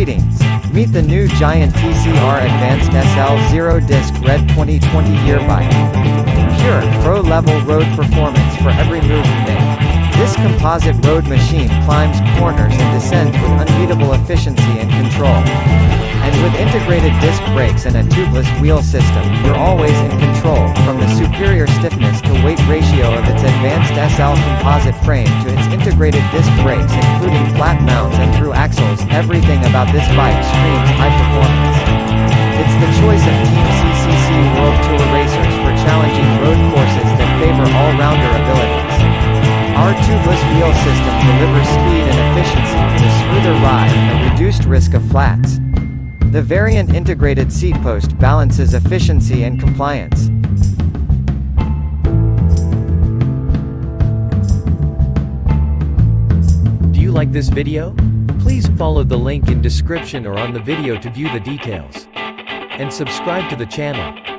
Greetings. Meet the new Giant TCR Advanced SL Zero-Disc Red 2020 Year Bike. Pure, pro-level road performance for every move you make. This composite road machine climbs corners and descends with unbeatable efficiency and control. And with integrated disc brakes and a tubeless wheel system, you're always in control, from the superior stiffness to weight ratio of its advanced SL composite frame to its integrated disc brakes including flat mounts and through axles. Everything about this bike screams high performance. It's the choice of Team CCC World Tour racers for challenging road courses that favor all-rounder abilities. Our tubeless wheel system delivers speed and efficiency with a smoother ride and a reduced risk of flats. The variant integrated seatpost balances efficiency and compliance. Do you like this video? Please follow the link in description or on the video to view the details. And subscribe to the channel.